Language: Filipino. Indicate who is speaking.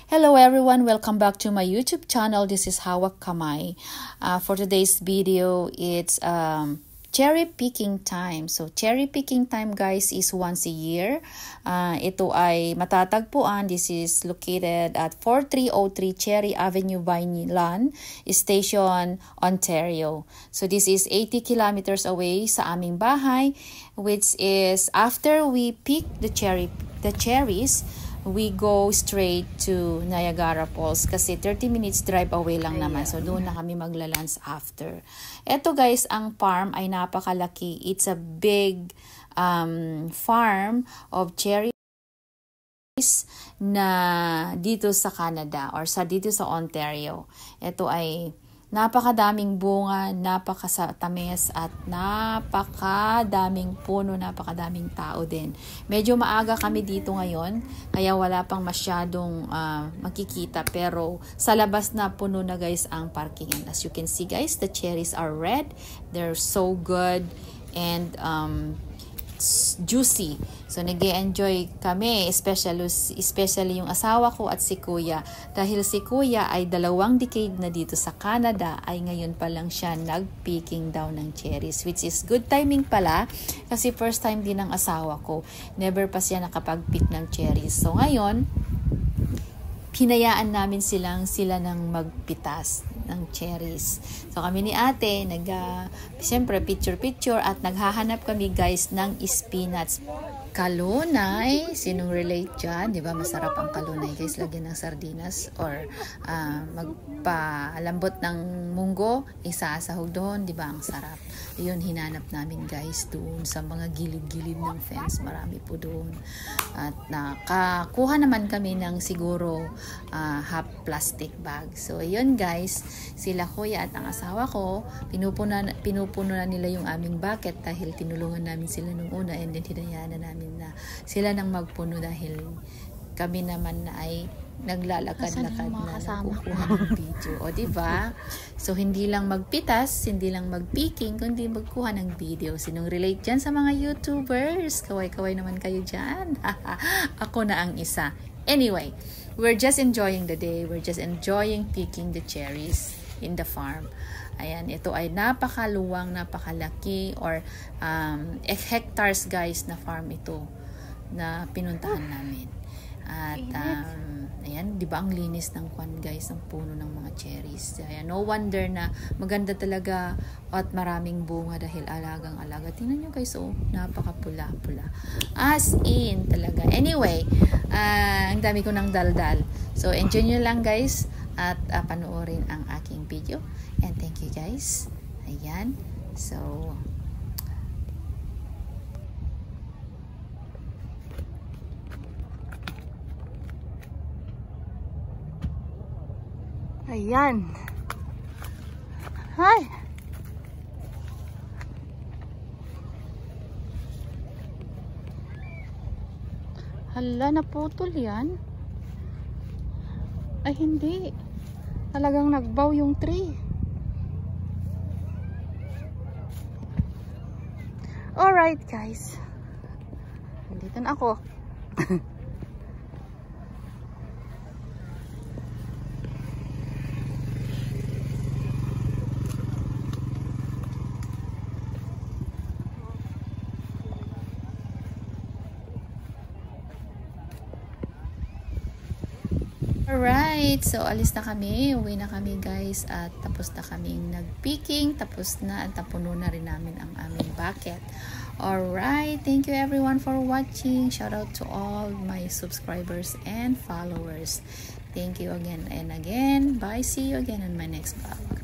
Speaker 1: Hello everyone, welcome back to my YouTube channel. This is Hawak Kamay. For today's video, it's cherry picking time. So cherry picking time guys is once a year. Ito ay matatagpuan. This is located at 4303 Cherry Avenue, Vineland Station, Ontario. So this is 80 kilometers away sa aming bahay, which is after we pick the cherries, we go straight to Niagara Falls kasi 30 minutes drive away lang naman. So doon na kami maglalunch after. Eto guys, ang farm ay napakalaki. It's a big farm of cherries na dito sa Canada or dito sa Ontario. Ito ay napakadaming bunga, napakatamis at napakadaming puno, napakadaming tao din. Medyo maaga kami dito ngayon, kaya wala pang masyadong makikita. Pero sa labas na puno na guys ang parking. And as you can see guys, the cherries are red. They're so good and juicy. So nag-enjoy kami, especially yung asawa ko at si Kuya. Dahil si Kuya ay 2 decade na dito sa Canada, ay ngayon pa lang siya nag-picking daw ng cherries, which is good timing pala kasi first time din ng asawa ko. Never pa siya nakapag-pick ng cherries. So ngayon, hinayaan namin sila nang magpitas ng cherries. So kami ni ate, siyempre picture at naghahanap kami guys ng spinach. Kalunay, sinong relate dyan? Diba masarap ang kalunay guys, lagyan ng sardinas or magpalambot ng munggo, isasahog doon, diba ang sarap. Ayun, hinanap namin guys doon sa mga gilid-gilid ng fence, marami po doon. At nakakuha naman kami ng siguro half plastic bag. So ayun guys, sila Kuya at ang asawa ko, pinupuno na nila yung aming bucket dahil tinulungan namin sila nung una, and then hinayaan na namin na sila nang magpuno dahil kami naman na ay naglalakad-lakad na nagkukuha ng video. O diba? So hindi lang magpitas, hindi lang magpicking, kundi magkuha ng video. Sinong relate dyan sa mga YouTubers? Kaway-kaway naman kayo dyan. Ako na ang isa. Anyway, we're just enjoying the day. We're just enjoying picking the cherries in the farm. Ayan, ito ay napakaluwang, napakalaki or hectares guys na farm ito na pinuntahan namin. At ayan, di ba ang linis ng kwan guys, ng puno ng mga cherries. Ayan, no wonder na maganda talaga at maraming bunga dahil alagang-alaga. Tingnan nyo guys, oh, napakapula-pula. As in talaga. Anyway, ang dami ko ng daldal. So enjoy nyo lang guys at panoorin ang aking video. And thank you guys. Ayan. So
Speaker 2: ayan. Hi. Hala, naputol yan. Ay, hindi. Talagang nagbaw yung tree. Alright, guys. Nandito na ako.
Speaker 1: Alright, so alis na kami, uwi na kami guys at tapos na kaming nag-picking, tapos na at napuno na rin namin ang aming bucket. Alright, thank you everyone for watching. Shout out to all my subscribers and followers. Thank you again and again. Bye, see you again on my next vlog.